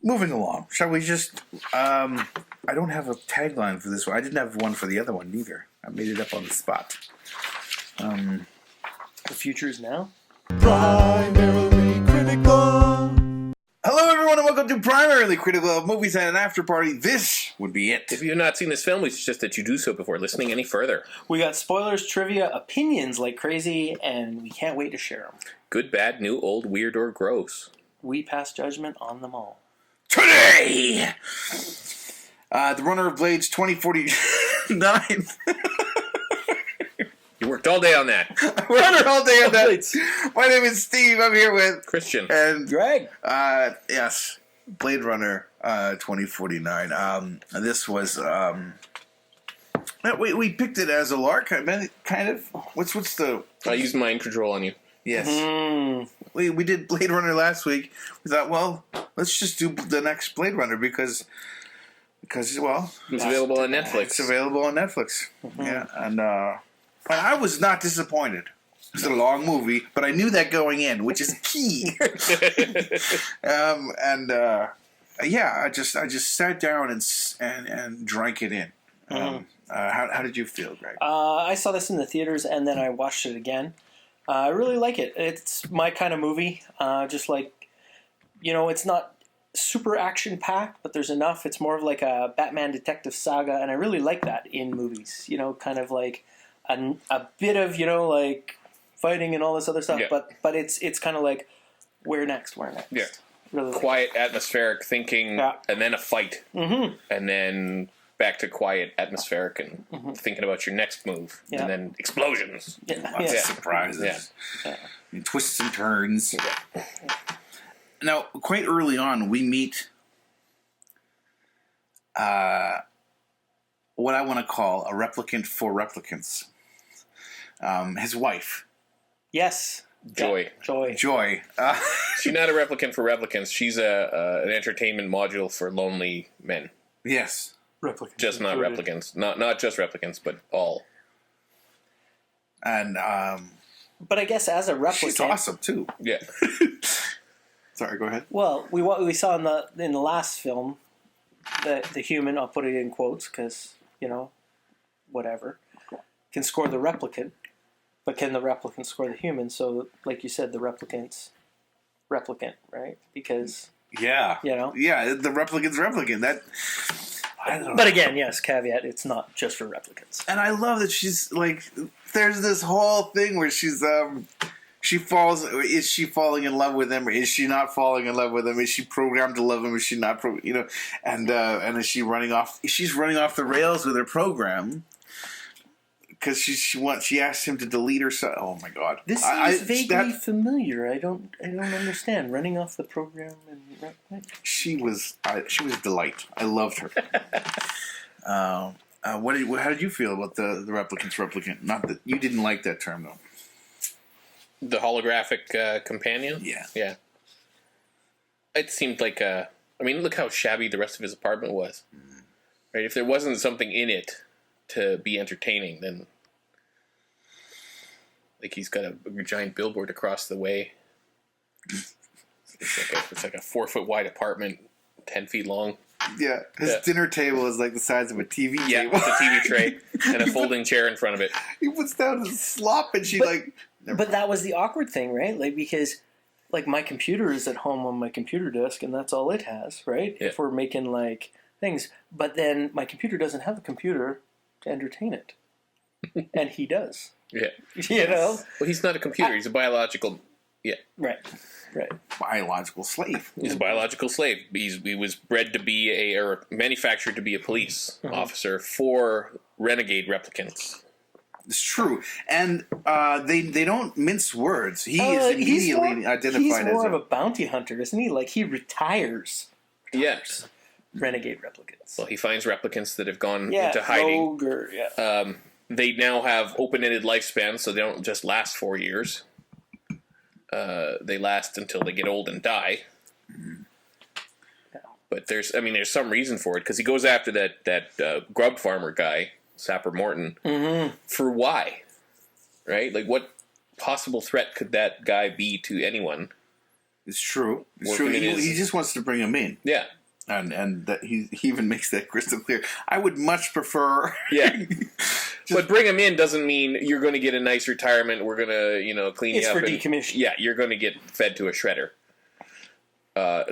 moving along. Shall we just... I don't have a tagline for this one. I didn't have one for the other one, either. I made it up on the spot. The future is now? Primarily critical. Hello, everyone, and welcome to Primarily Critical of Movies and an After Party. This would be it. If you have not seen this film, we suggest that you do so before listening any further. We got spoilers, trivia, opinions like crazy, and we can't wait to share them. Good, bad, new, old, weird, or gross. We pass judgment on them all. Today! The Runner of Blades 2049. You worked all day on that. Runner all day on that. My name is Steve. I'm here with Christian. And Greg. Yes. Blade Runner 2049. This was... we picked it as a lark, kind of. What's the... I used mind control on you. Yes. Mm. We did Blade Runner last week. We thought, well, let's just do the next Blade Runner because well... It's available on Netflix. It's available on Netflix. Mm-hmm. Yeah, and I was not disappointed. It was a long movie, but I knew that going in, which is key. I just sat down and drank it in. How did you feel, Greg? I saw this in the theaters, and then I watched it again. I really like it. It's my kind of movie. Just like, it's not super action-packed, but there's enough. It's more of like a Batman detective saga, and I really like that in movies. Kind of like a bit of, like fighting and all this other stuff, yeah. but it's kind of like, where next? Yeah. Really quiet, atmospheric thinking, and then a fight. Mm-hmm. And then back to quiet, atmospheric, and thinking about your next move. Yeah. And then explosions. Yeah. Lots of surprises. Yeah. And twists and turns. Yeah. Now, quite early on, we meet what I want to call a replicant for replicants. His wife. Yes. Joy. Yeah. Joy. She's not a replicant for replicants. She's an entertainment module for lonely men. Yes. Replicants. Just not replicants. Not just replicants, but all. And but I guess as a replicant, she's awesome too. Yeah. Sorry, go ahead. Well, we saw in the last film, the human, I'll put it in quotes because whatever, can score the replicant, but can the replicant score the human? So, like you said, the replicant, right? Because yeah, the replicant's replicant. That. I don't know. But again, yes, caveat, it's not just for replicants. And I love that she's like, there's this whole thing where she's, is she falling in love with him, or is she not falling in love with him? Is she programmed to love him, or is she not, and is she running off, she's running off the rails with her program, because she asked him to delete her son. Oh my God. This seems vaguely familiar. I don't understand. Running off the program and she was a delight. I loved her. How did you feel about the replicant's replicant? Not that you didn't like that term though. The holographic companion? Yeah. Yeah. It seemed like look how shabby the rest of his apartment was. Right? If there wasn't something in it to be entertaining, then like he's got a giant billboard across the way. It's like a 4-foot wide apartment, 10 feet long. Yeah, his dinner table is like the size of a TV table. Yeah, with a TV tray and a folding chair in front of it. He puts down his slop and But that was the awkward thing, right? Like, because like my computer is at home on my computer desk and that's all it has, right? Yeah. If we're making like things. But then my computer doesn't have a computer to entertain it. And he does. Yeah. Well, he's not a computer. He's a biological... Yeah. Right. Biological slave. He's a biological slave. He was bred to be or manufactured to be a police officer for renegade replicants. It's true. And they don't mince words. He is immediately identified as He's more of a bounty hunter, isn't he? Like, he retires. Yes. Renegade replicants. Well, he finds replicants that have gone into hiding. Rogue they now have open-ended lifespans, so they don't just last 4 years. They last until they get old and die. But there's some reason for it, because he goes after that grub farmer guy, Sapper Morton, for why? Right? Like, what possible threat could that guy be to anyone? It's true. It's Working true. in his- He just wants to bring him in. Yeah. And that he even makes that crystal clear. I would much prefer. Yeah. But bring him in doesn't mean you're going to get a nice retirement. We're going to, clean It's you up. for decommission. Yeah, you're going to get fed to a shredder.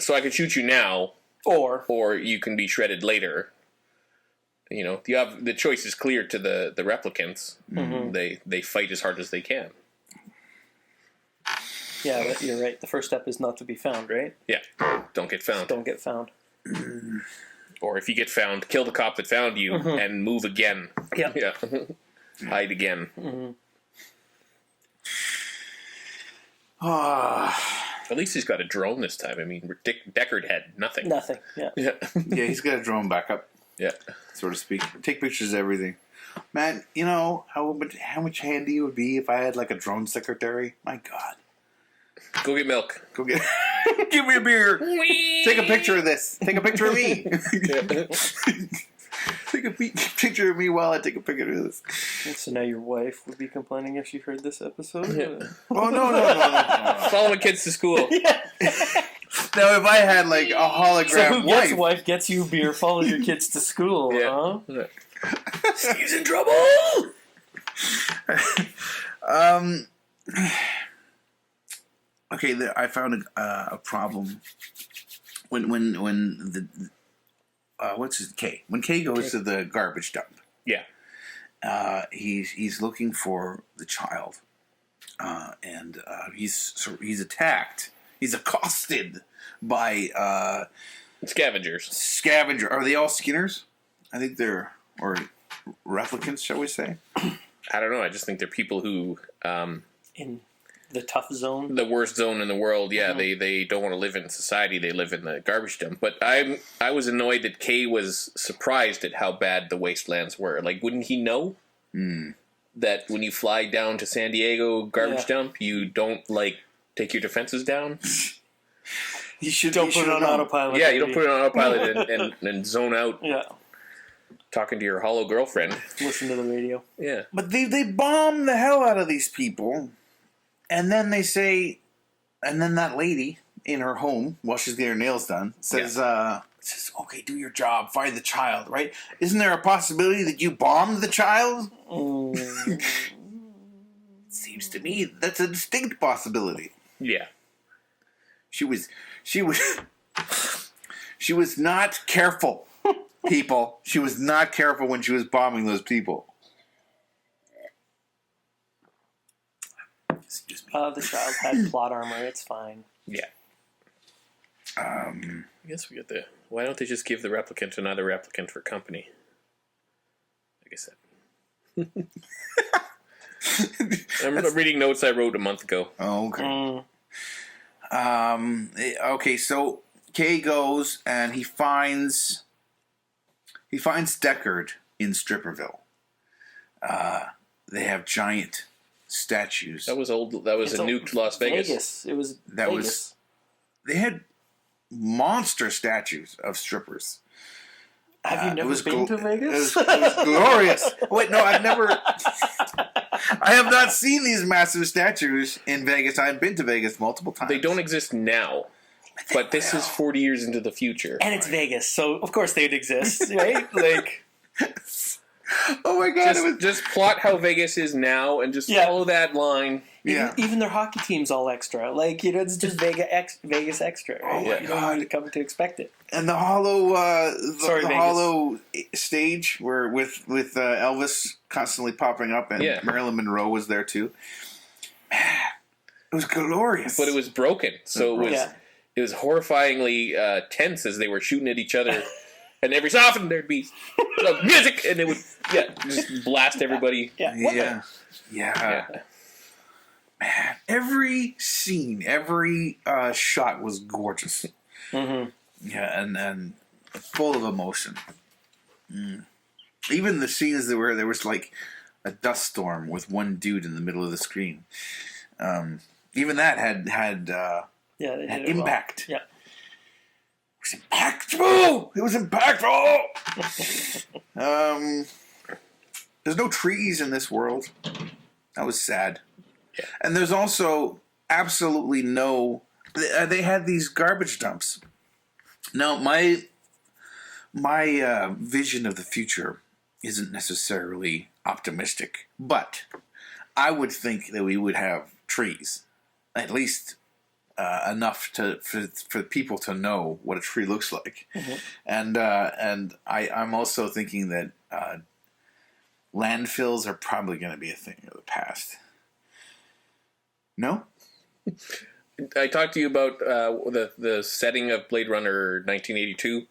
So I can shoot you now, Or you can be shredded later. You have the choice is clear to the replicants. Mm-hmm. They fight as hard as they can. yeah, but you're right. The first step is not to be found, right? Yeah, don't get found. Don't get found. Or if you get found, kill the cop that found you and move again. Yeah. Yeah. Hide again. At least he's got a drone this time. I mean, Deckard had nothing. Nothing. Yeah. Yeah. Yeah, he's got a drone backup, Yeah. so to speak. Take pictures of everything. Man, you know how much handy it would be if I had like a drone secretary? My God. Go get milk. Go get give me a beer. Take a picture of this. Take a picture of me. Take a picture of me while I take a picture of this. So now your wife would be complaining if she heard this episode? Oh no. Following kids to school. Now if I had like a hologram So who gets wife, wife gets you beer, follows your kids to school, huh? Yeah. Steve's in trouble! okay, I found a problem when the what's his K when K goes to the garbage dump. Yeah. He's looking for the child, and he's attacked. He's accosted by Scavengers. scavenger. Are they all Skinners? I think they're or replicants, shall we say? I don't know. I just think they're people who, In the tough zone. the worst zone in the world. Yeah, they don't want to live in society. They live in the garbage dump. But I was annoyed that Kay was surprised at how bad the wastelands were. Like, wouldn't he know that when you fly down to San Diego garbage dump, you don't take your defenses down? You should Don't put it on autopilot. Yeah, you don't baby. put it on autopilot and zone out Yeah. talking to your hollow girlfriend. Listen to the radio. Yeah. But they bomb the hell out of these people, and then they say, and then that lady in her home while she's getting her nails done says, "Okay, do your job, find the child." Right? Isn't there a possibility that you bombed the child? Seems to me that's a distinct possibility. Yeah. She was not careful, people. She was not careful when she was bombing those people. It's just me. The child had plot armor. It's fine. Yeah. I guess we get the... Why don't they just give the replicant another replicant for company? Like I said. I'm reading notes I wrote a month ago. Oh, okay. Okay, so Kay goes and he finds Deckard in Stripperville. They have giant statues. That was old. That was It's a nuked Las Vegas. It was That Vegas. was- They had monster statues of strippers. Have you It never was been to Vegas? It was glorious. Wait, no, I've never. I have not seen these massive statues in Vegas. I've been to Vegas multiple times. They don't exist now, but this is 40 years into the future. And it's Vegas, so of course they'd exist, right? Like, Oh my god! Just plot how Vegas is now and just Yeah. follow that line. Yeah. even their hockey team's all extra. Like, it's just Vegas extra, right? Oh my You don't God. need to come to expect it. And the hollow, Sorry, the Vegas. hollow stage where with Elvis constantly popping up, and Yeah. Marilyn Monroe was there too. Man, it was glorious. But it was broken, so Yeah. it was horrifyingly tense as they were shooting at each other. And every so often there'd be music, and it would just blast everybody. Yeah. Yeah. Man, every scene, every shot was gorgeous. Mm-hmm. Yeah, and full of emotion. Even the scenes where there was like a dust storm with one dude in the middle of the screen. Even that had They did it impact. Well. It was impactful. It was impactful. There's no trees in this world. That was sad. Yeah. And there's also absolutely no they had these garbage dumps. Now, my vision of the future isn't necessarily optimistic, but I would think that we would have trees, at least enough for people to know what a tree looks like. And I'm also thinking that landfills are probably going to be a thing of the past. No? I talked to you about the setting of Blade Runner 1982.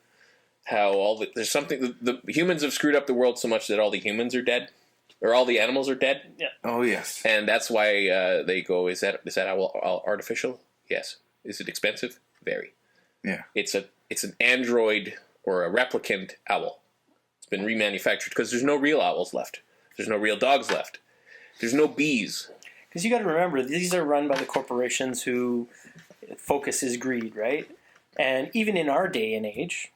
How there's something the humans have screwed up the world so much that all the humans are dead, or all the animals are dead. Yeah. Oh yes. And that's why they go. Is that artificial? Yes. Is it expensive? Very. Yeah. It's an android or a replicant owl. It's been remanufactured because there's no real owls left. There's no real dogs left. There's no bees. Because you got to remember, these are run by the corporations who focus is greed, right? And even in our day and age,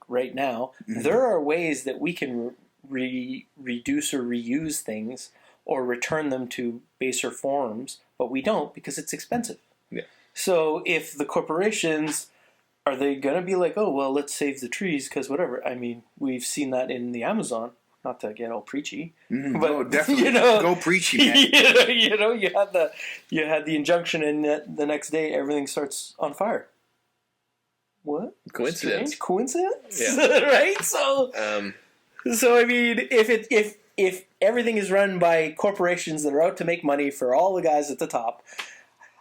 right now, there are ways that we can reduce or reuse things or return them to baser forms, but we don't because it's expensive. Yeah. So if the corporations, are they going to be like, oh, well, let's save the trees because whatever? I mean, we've seen that in the Amazon. Not to get all preachy, but no, definitely go preachy, man. you had the injunction, and the next day everything starts on fire. What? Coincidence? Strange coincidence? Yeah. Right? So I mean, if everything is run by corporations that are out to make money for all the guys at the top,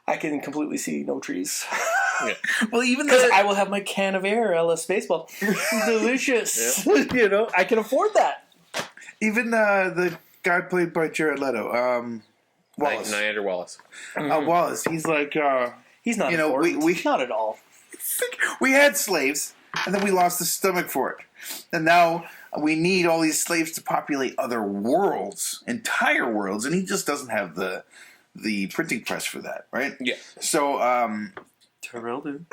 I can completely see no trees. Yeah. Well, even Because I will have my can of air, LS Baseball. Delicious. Yeah. I can afford that. even the guy played by Jared Leto, Wallace. Niagara Wallace. Wallace. He's like, He's not important. Not at all. we had slaves, and then we lost the stomach for it, and now we need all these slaves to populate other worlds, entire worlds, and he just doesn't have the printing press for that, right? Yeah. So, Terrell, dude.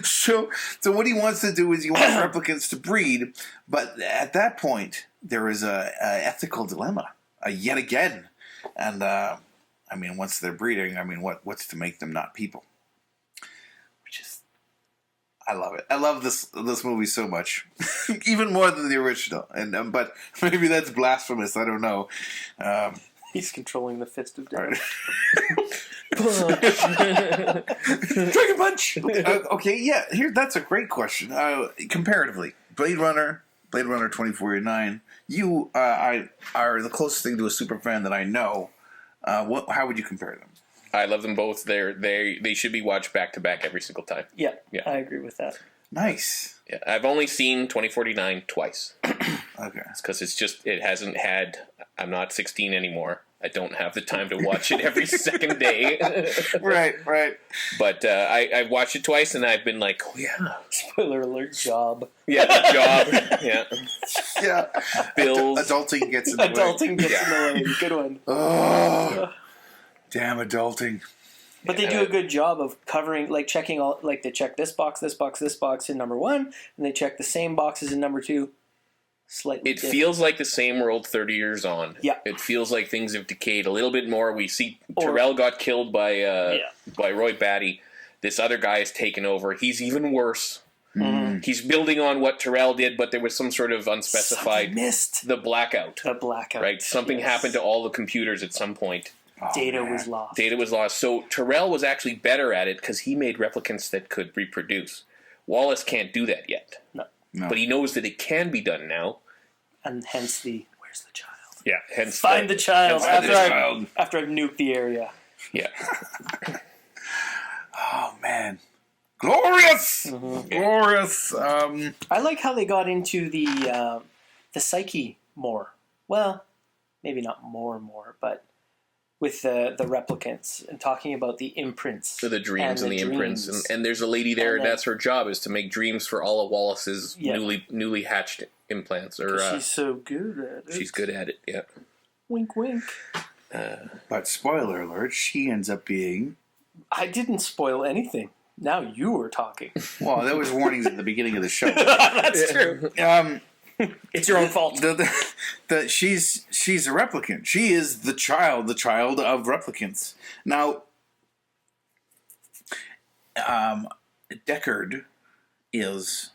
so what he wants to do is he wants replicants to breed, but at that point there is a ethical dilemma yet again, and I mean, once they're breeding, I mean, what's to make them not people? Which is, I love it. I love this movie so much, even more than the original. And but maybe that's blasphemous. I don't know. He's controlling the fist of death. Dragon Punch. Okay, yeah. That's a great question. Comparatively, Blade Runner 2049. You are the closest thing to a super fan that I know. How would you compare them? I love them both. They should be watched back to back every single time. Yeah, Yeah. I agree with that. Nice. Yeah, I've only seen 2049 twice. Okay. It's because it hasn't had. I'm not 16 anymore. I don't have the time to watch it every second day. Right. But I've watched it twice, and I've been like, oh yeah. Spoiler alert, job. Yeah, the job. Yeah. Yeah. Bills. Adulting gets in the way. Adulting gets in the way. Good one. Oh, damn adulting. But they do a good job of covering, like checking all, like they check this box in number 1, and they check the same boxes in number 2. Slightly It different. feels like the same world 30 years on. Yeah. It feels like things have decayed a little bit more. We see Terrell got killed by Roy Batty. This other guy has taken over. He's even worse. Mm-hmm. He's building on what Terrell did, but there was some sort of unspecified... Something missed. The blackout. The blackout. Right? Something happened to all the computers at some point. Data was lost. Data was lost. So Terrell was actually better at it because he made replicants that could reproduce. Wallace can't do that yet. No. But he knows that it can be done now. And hence where's the child? Yeah, hence Find the child hence after I've nuked the area. Yeah. Oh man, glorious, glorious. I like how they got into the psyche more. Well, maybe not more, but with the replicants and talking about the imprints. For the dreams and the imprints. And there's a lady there, and that's her job, is to make dreams for all of Wallace's newly hatched implants. Or she's so good at it. She's good at it, yeah. Wink, wink. But spoiler alert, she ends up being... I didn't spoil anything. Now you were talking. Well, there was warnings at the beginning of the show. That's true. It's your own fault. She's a replicant. She is the child of replicants. Now, Deckard is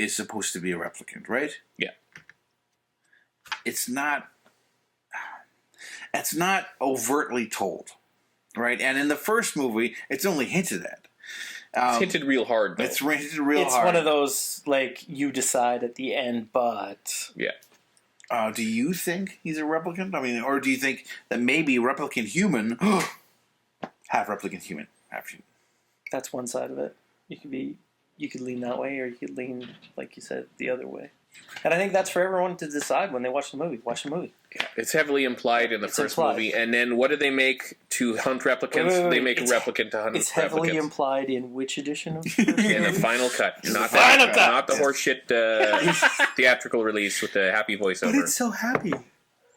supposed to be a replicant, right? Yeah. It's not overtly told, right? And in the first movie, it's only hinted at. It's hinted real hard, though. It's hinted real hard. It's one of those, like, you decide at the end, but... Yeah. Do you think he's a replicant? I mean, or do you think that maybe replicant human, half replicant human, half human? That's one side of it. You could lean that way, or you could lean, like you said, the other way. And I think that's for everyone to decide when they watch the movie. Watch the movie. Yeah. It's heavily implied in the first movie, and then what do they make to hunt replicants? Wait. They make a replicant to hunt replicants. It's heavily implied in which edition of In the final cut. Not the horseshit theatrical release with the happy voiceover. But it's so happy.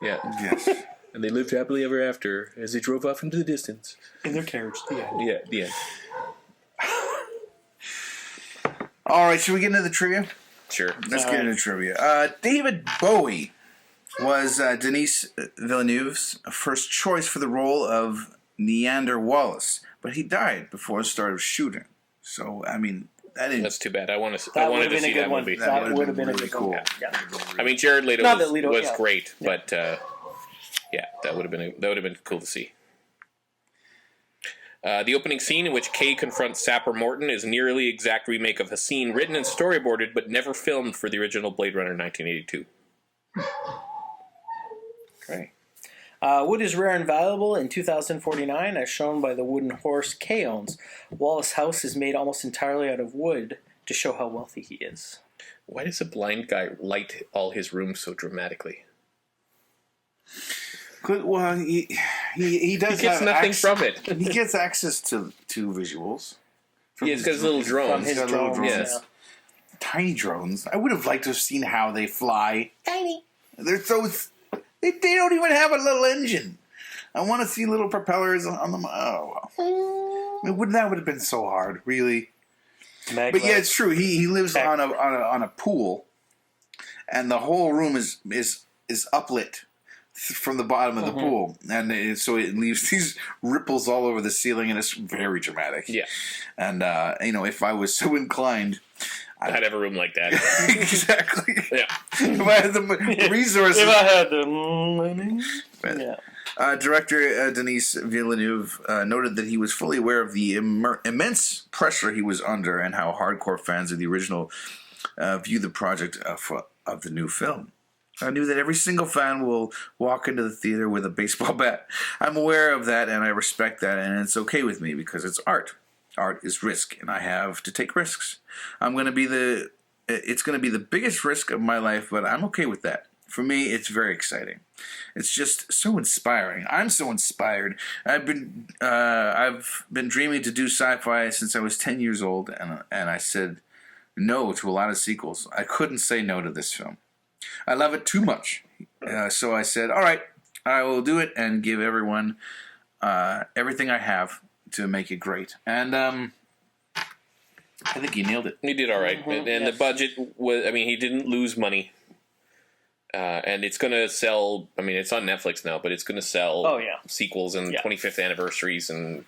Yeah. Yes. And they lived happily ever after as they drove off into the distance. in their carriage. The end. Yeah, the end. All right, should we get into the trivia? Sure. Let's get into trivia. David Bowie was Denis Villeneuve's first choice for the role of Neander Wallace, but he died before the start of shooting. So, I mean, That's too bad. I wanted to been see a good that one. movie. That would have been a really good cool. one. Yeah. I mean, Jared Leto Not that Leto, was yeah. great, but yeah, that would have been cool to see. The opening scene in which Kay confronts Sapper Morton is a nearly exact remake of a scene written and storyboarded but never filmed for the original Blade Runner 1982. Great. Wood is rare and valuable in 2049, as shown by the wooden horse Kay owns. Wallace's house is made almost entirely out of wood to show how wealthy he is. Why does a blind guy light all his rooms so dramatically? Well, he does. He gets have nothing from it. He gets access to visuals. Yeah, it's got his little drones. From his Got little drones, drones. yeah. Tiny drones. I would have liked to have seen how they fly. Tiny. They're so. They don't even have a little engine. I want to see little propellers on them. Oh, well. I mean, that would have been so hard, really. Maglev. But yeah, it's true. He lives on a pool, and the whole room is uplit from the bottom of the pool, and so it leaves these ripples all over the ceiling, and it's very dramatic. Yeah. And if I was so inclined, I'd have a room like that. exactly. Yeah. If I had the resources. If I had the money. Yeah. Director Denis Villeneuve noted that he was fully aware of the immense pressure he was under and how hardcore fans of the original view the project of the new film. I knew that every single fan will walk into the theater with a baseball bat. I'm aware of that, and I respect that, and it's okay with me because it's art. Art is risk, and I have to take risks. It's going to be the biggest risk of my life, but I'm okay with that. For me, it's very exciting. It's just so inspiring. I'm so inspired. I've been dreaming to do sci-fi since I was 10 years old, and I said no to a lot of sequels. I couldn't say no to this film. I love it too much. So I said, all right, I will do it and give everyone everything I have to make it great. And I think he nailed it. He did all right. And the budget was, he didn't lose money. And it's going to sell, it's on Netflix now, but it's going to sell sequels and 25th anniversaries and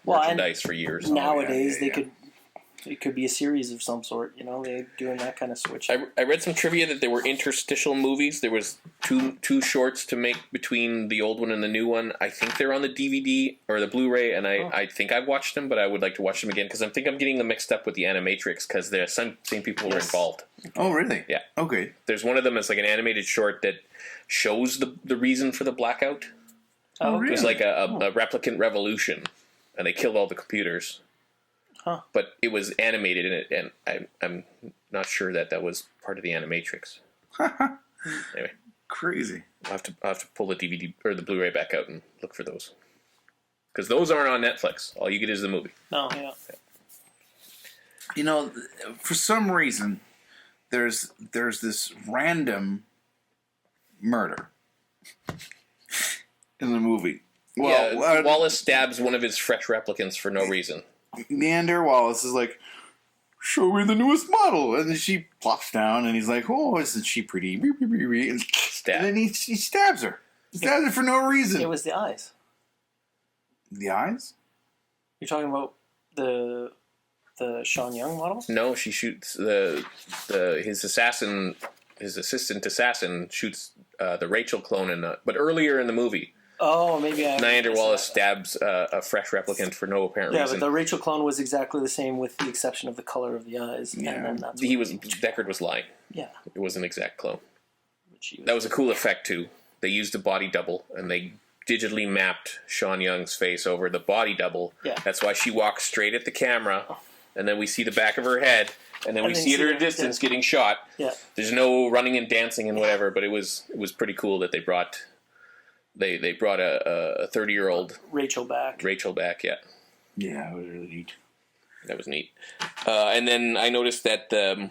merchandise for years. Nowadays, it could be a series of some sort, they're doing that kind of switch. I read some trivia that there were interstitial movies. There was two shorts to make between the old one and the new one. I think they're on the DVD or the Blu-ray, and I think I've watched them, but I would like to watch them again because I think I'm getting them mixed up with the Animatrix because the same people were involved. Oh, really? Yeah. Okay. There's one of them that's like an animated short that shows the reason for the blackout. Oh, really? It was like a replicant revolution, and they killed all the computers. Huh. But it was animated in it, and I'm not sure that was part of the Animatrix. Anyway, crazy. I'll have to pull the DVD or the Blu-ray back out and look for those because those aren't on Netflix. All you get is the movie. No, yeah. For some reason, there's this random murder in the movie. Well, Wallace stabs one of his fresh replicants for no reason. Neander Wallace is like, show me the newest model. And then she plops down, and he's like, oh, isn't she pretty? And then he stabs her. He stabs her for no reason. It was the eyes. The eyes? You're talking about The Sean Young model? No, she shoots his assistant assassin shoots the Rachel clone but earlier in the movie. Oh, maybe I... Niander Wallace stabs a fresh replicant for no apparent Yeah, reason. but the Rachel clone was exactly the same with the exception of the color of the eyes. Yeah. And then that's Deckard was lying. Yeah. It was an exact clone. Which That was a cool effect, too. They used a body double, and they digitally mapped Sean Young's face over the body double. Yeah. That's why she walks straight at the camera, and then we see the back of her head, and then we see her at a distance getting shot. Yeah. There's no running and dancing and whatever, but it was pretty cool that they brought a 30-year-old Rachel back. yeah. Yeah, it was really neat. That was neat. And then I noticed that the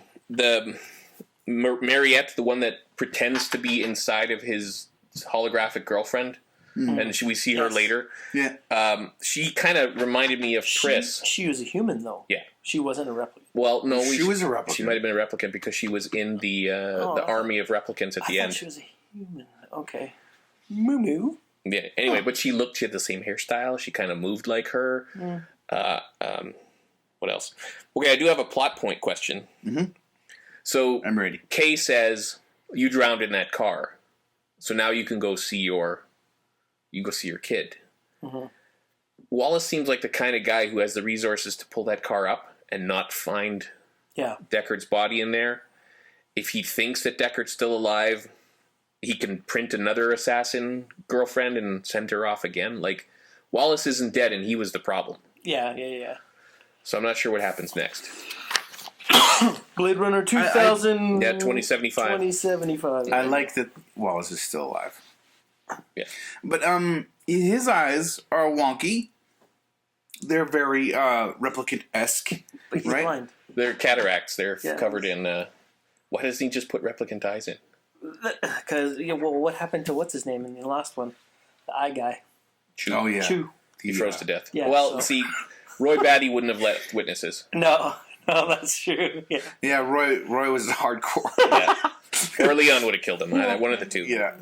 Mariette, the one that pretends to be inside of his holographic girlfriend, and we see her later. Yeah. She kind of reminded me of Triss. She was a human, though. Yeah. She wasn't a replicant. Well, no, She was a replicant. She might have been a replicant because she was in the army of replicants at the I end. thought she was a human. Okay. Moo moo. Yeah. Anyway, but she had the same hairstyle. She kind of moved like her. What else? Okay, I do have a plot point question. Mm-hmm. So I'm ready. Kay says you drowned in that car, so now you can go see your kid. Mm-hmm. Wallace seems like the kind of guy who has the resources to pull that car up and not find Deckard's body in there. If he thinks that Deckard's still alive, he can print another assassin girlfriend and send her off again. Like, Wallace isn't dead, and he was the problem. Yeah. So I'm not sure what happens next. Blade Runner 2000... 2075. 2075. I like that Wallace is still alive. Yeah. But his eyes are wonky. They're very replicant-esque, But he's right? blind. They're cataracts. They're covered in... why doesn't he just put replicant eyes in? Because, what happened to what's his name in the last one? The eye guy. Chew. Oh, yeah. Chew. He froze to death. Yeah, well, so- see, Roy Batty wouldn't have let witnesses. No, that's true. Yeah. Yeah, Roy was hardcore. Yeah. Or Leon would have killed him. One of the two. Yeah.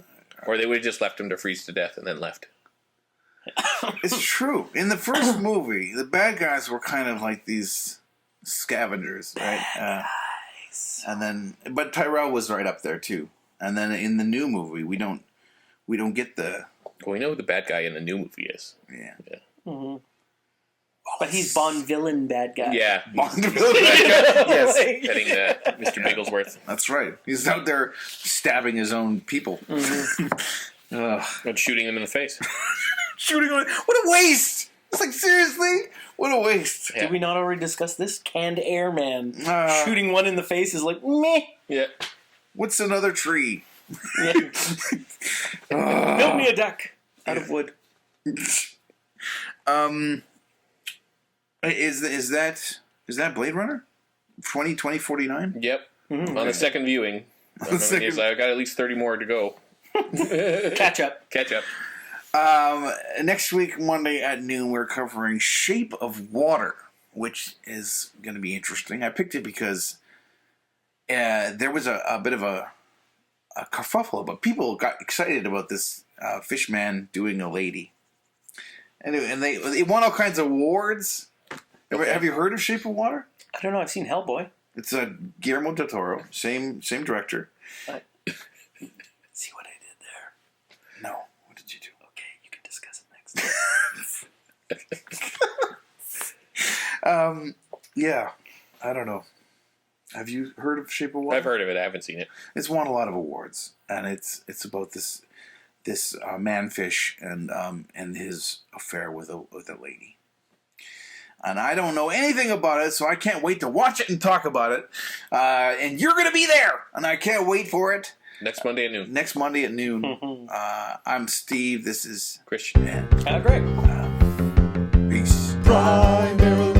Or they would have just left him to freeze to death and then left. It's true. In the first movie, the bad guys were kind of like these scavengers, right? And then, but Tyrell was right up there too. And then in the new movie, we don't get the. Well, we know who the bad guy in the new movie is. Yeah. Mm-hmm. But he's Bond villain bad guy. Yeah. Bond villain bad guy. Yes, Heading Mr. Bigglesworth. that's right. He's out there stabbing his own people. Ugh. And shooting them in the face. Shooting on. What a waste! It's like, seriously? What a waste. Yeah. Did we not already discuss this? Canned airman. Uh, Shooting one in the face is like, meh. Yeah. What's another tree? Yeah. Build me a deck out of wood. Is that Blade Runner? 2049? Yep. On the second viewing. second- I've got at least 30 more to go. Catch up. Catch up. Next week, Monday at noon, we're covering Shape of Water, which is going to be interesting. I picked it because there was a bit of a kerfuffle, but people got excited about this fish man doing a lady. And they won all kinds of awards. Have you heard of Shape of Water? I don't know. I've seen Hellboy. It's Guillermo del Toro, same director. See what I did there? No, what did you do? Okay, you can discuss it next. Yeah, I don't know. Have you heard of Shape of Water? I've heard of it. I haven't seen it. It's won a lot of awards, and it's about this man-fish and his affair with a lady. And I don't know anything about it, so I can't wait to watch it and talk about it. And you're going to be there, and I can't wait for it. Next Monday at noon. Next Monday at noon. I'm Steve. This is Christian. Yeah. Great. Peace. Primarily